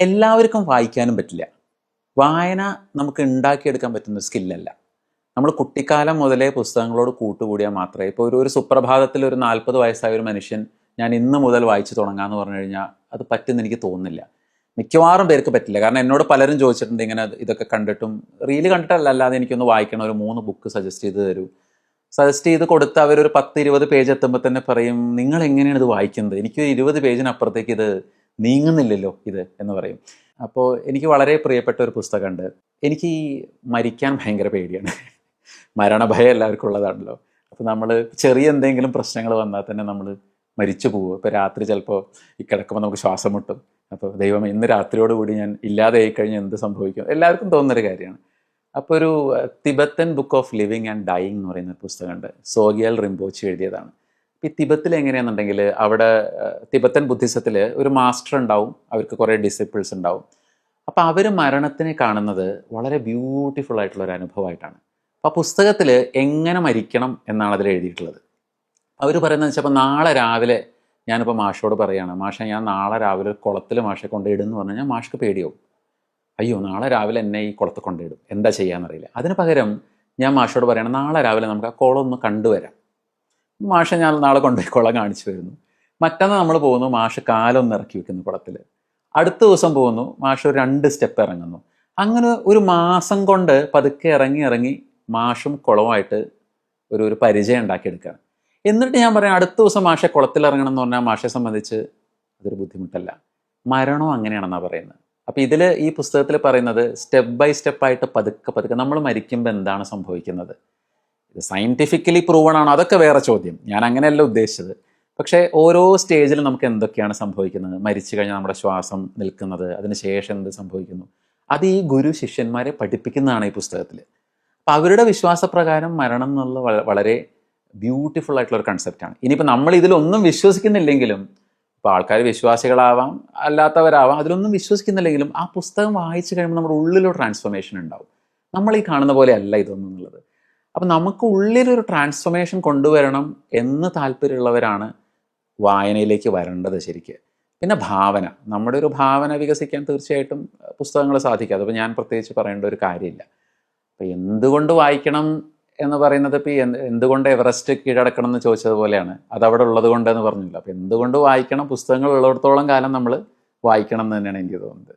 എല്ലാവർക്കും വായിക്കാനും പറ്റില്ല. വായന നമുക്ക് ഉണ്ടാക്കിയെടുക്കാൻ പറ്റുന്ന സ്കില്ലല്ല. നമ്മൾ കുട്ടിക്കാലം മുതലേ പുസ്തകങ്ങളോട് കൂട്ടുകൂടിയാൽ മാത്രമേ, ഇപ്പോൾ ഒരു സുപ്രഭാതത്തിൽ ഒരു 40 വയസ്സായ ഒരു മനുഷ്യൻ ഞാൻ ഇന്ന് മുതൽ വായിച്ചു തുടങ്ങാമെന്ന് പറഞ്ഞു കഴിഞ്ഞാൽ അത് പറ്റുമെന്ന് എനിക്ക് തോന്നുന്നില്ല. മിക്കവാറും പേർക്ക് പറ്റില്ല. കാരണം എന്നോട് പലരും ചോദിച്ചിട്ടുണ്ട് ഇങ്ങനെ ഇതൊക്കെ കണ്ടിട്ടും, റീല് കണ്ടിട്ടല്ല, അല്ലാതെ എനിക്കൊന്ന് വായിക്കണം, ഒരു 3 ബുക്ക് സജസ്റ്റ് ചെയ്ത് തരൂ. സജസ്റ്റ് ചെയ്ത് കൊടുത്ത് അവരൊരു 10-20 പേജ് എത്തുമ്പോൾ തന്നെ പറയും, നിങ്ങൾ എങ്ങനെയാണ് ഇത് വായിക്കുന്നത്, എനിക്ക് 20 പേജിനപ്പുറത്തേക്ക് ഇത് നീങ്ങുന്നില്ലല്ലോ ഇത് എന്ന് പറയും. അപ്പോൾ എനിക്ക് വളരെ പ്രിയപ്പെട്ട ഒരു പുസ്തകമുണ്ട്. എനിക്ക് ഈ മരിക്കാൻ ഭയങ്കര പേടിയാണ്. മരണഭയം എല്ലാവർക്കും ഉള്ളതാണല്ലോ. അപ്പോൾ നമ്മൾ ചെറിയ എന്തെങ്കിലും പ്രശ്നങ്ങൾ വന്നാൽ തന്നെ നമ്മൾ മരിച്ചു പോകും. ഇപ്പോൾ രാത്രി ചിലപ്പോൾ ഈ കിടക്കുമ്പോൾ നമുക്ക് ശ്വാസം മുട്ടും. അപ്പോൾ ദൈവം ഇന്ന് രാത്രിയോടുകൂടി ഞാൻ ഇല്ലാതെ ആയിക്കഴിഞ്ഞാൽ എന്ത് സംഭവിക്കും, എല്ലാവർക്കും തോന്നുന്നൊരു കാര്യമാണ്. അപ്പോൾ ഒരു Tibetan book of living and dying എന്ന് പറയുന്ന ഒരു പുസ്തകമുണ്ട്. സോഗ്യാൽ റിംപോച്ചി എഴുതിയതാണ്. ഈ തിബത്തിൽ എങ്ങനെയാണെന്നുണ്ടെങ്കിൽ, അവിടെ തിബത്തൻ ബുദ്ധിസത്തിൽ ഒരു മാസ്റ്റർ ഉണ്ടാവും, അവർക്ക് കുറേ ഡിസിപ്പിൾസ് ഉണ്ടാവും. അപ്പോൾ അവർ മരണത്തിനെ കാണുന്നത് വളരെ ബ്യൂട്ടിഫുൾ ആയിട്ടുള്ള ഒരു അനുഭവമായിട്ടാണ്. അപ്പോൾ പുസ്തകത്തിൽ എങ്ങനെ മരിക്കണം എന്നാണ് അതിൽ എഴുതിയിട്ടുള്ളത്. അവർ പറയുന്നത് വെച്ചപ്പോൾ, നാളെ രാവിലെ ഞാനിപ്പോൾ മാഷോട് പറയുകയാണ്, മാഷെ ഞാൻ നാളെ രാവിലെ കുളത്തിൽ മാഷെ കൊണ്ടിടുന്നു പറഞ്ഞു കഴിഞ്ഞാൽ മാഷ്ക്ക് പേടിയാവും. അയ്യോ നാളെ രാവിലെ എന്നെ ഈ കുളത്ത് കൊണ്ടിടും, എന്താ ചെയ്യാമെന്നറിയില്ല. അതിന് പകരം ഞാൻ മാഷോട് പറയണം, നാളെ രാവിലെ നമുക്ക് ആ കുളം ഒന്ന് കണ്ടുവരാം. മാഷ ഞാൻ നാളെ കൊണ്ടുപോയി കുളം കാണിച്ചു വരുന്നു. മറ്റന്ന് നമ്മൾ പോകുന്നു, മാഷ് കാലൊന്ന് ഇറക്കി വെക്കുന്നു കുളത്തിൽ. അടുത്ത ദിവസം പോകുന്നു, മാഷ് ഒരു 2 സ്റ്റെപ്പ് ഇറങ്ങുന്നു. അങ്ങനെ ഒരു മാസം കൊണ്ട് പതുക്കെ ഇറങ്ങി മാഷും കുളവുമായിട്ട് ഒരു പരിചയം ഉണ്ടാക്കിയെടുക്കുകയാണ്. എന്നിട്ട് ഞാൻ പറയാം, അടുത്ത ദിവസം മാഷെ കുളത്തിൽ ഇറങ്ങണം എന്ന് പറഞ്ഞാൽ മാഷെ സംബന്ധിച്ച് അതൊരു ബുദ്ധിമുട്ടല്ല. മരണവും അങ്ങനെയാണെന്നാണ് പറയുന്നത്. അപ്പോൾ ഇതിൽ ഈ പുസ്തകത്തിൽ പറയുന്നത് സ്റ്റെപ്പ് ബൈ സ്റ്റെപ്പായിട്ട് പതുക്കെ നമ്മൾ മരിക്കുമ്പോൾ എന്താണ് സംഭവിക്കുന്നത്, ഇത് സയൻറ്റിഫിക്കലി പ്രൂവൺ ആണോ, അതൊക്കെ വേറെ ചോദ്യം, ഞാൻ അങ്ങനെയല്ല ഉദ്ദേശിച്ചത്. പക്ഷേ ഓരോ സ്റ്റേജിലും നമുക്ക് എന്തൊക്കെയാണ് സംഭവിക്കുന്നത്, മരിച്ചു കഴിഞ്ഞാൽ നമ്മുടെ ശ്വാസം നിൽക്കുന്നത്, അതിന് ശേഷം എന്ത് സംഭവിക്കുന്നു, അത് ഈ ഗുരു ശിഷ്യന്മാരെ പഠിപ്പിക്കുന്നതാണ് ഈ പുസ്തകത്തിൽ. അപ്പോൾ അവരുടെ വിശ്വാസപ്രകാരം മരണം എന്നുള്ള വളരെ ബ്യൂട്ടിഫുൾ ആയിട്ടുള്ളൊരു കൺസെപ്റ്റാണ്. ഇനിയിപ്പോൾ നമ്മൾ ഇതിലൊന്നും വിശ്വസിക്കുന്നില്ലെങ്കിലും, ഇപ്പോൾ ആൾക്കാർ വിശ്വാസികളാവാം അല്ലാത്തവരാവാം, അതിലൊന്നും വിശ്വസിക്കുന്നില്ലെങ്കിലും ആ പുസ്തകം വായിച്ചു കഴിയുമ്പോൾ നമ്മുടെ ഉള്ളിലൊരു ട്രാൻസ്ഫോർമേഷൻ ഉണ്ടാവും. നമ്മൾ ഈ കാണുന്ന പോലെ അല്ല ഇതൊന്നും എന്നുള്ളത്. അപ്പം നമുക്ക് ഉള്ളിലൊരു ട്രാൻസ്ഫോർമേഷൻ കൊണ്ടുവരണം എന്ന് താല്പര്യമുള്ളവരാണ് വായനയിലേക്ക് വരേണ്ടത് ശരിക്ക്. പിന്നെ ഭാവന, നമ്മുടെ ഒരു ഭാവന വികസിക്കാൻ തീർച്ചയായിട്ടും പുസ്തകങ്ങൾ സാധിക്കും. അതിപ്പോൾ ഞാൻ പ്രത്യേകിച്ച് പറയേണ്ട ഒരു കാര്യമില്ല. അപ്പോൾ എന്തുകൊണ്ട് വായിക്കണം എന്ന് പറയുന്നത്, ഇപ്പോൾ എന്തുകൊണ്ട് എവറസ്റ്റ് കീഴടക്കണം എന്ന് ചോദിച്ചതുപോലെയാണ്, അതവിടെ ഉള്ളത് കൊണ്ടെന്ന് പറഞ്ഞില്ല. അപ്പോൾ എന്തുകൊണ്ട് വായിക്കണം, പുസ്തകങ്ങൾ ഉള്ളിടത്തോളം കാലം നമ്മൾ വായിക്കണം എന്ന് തന്നെയാണ് എനിക്ക് തോന്നുന്നത്.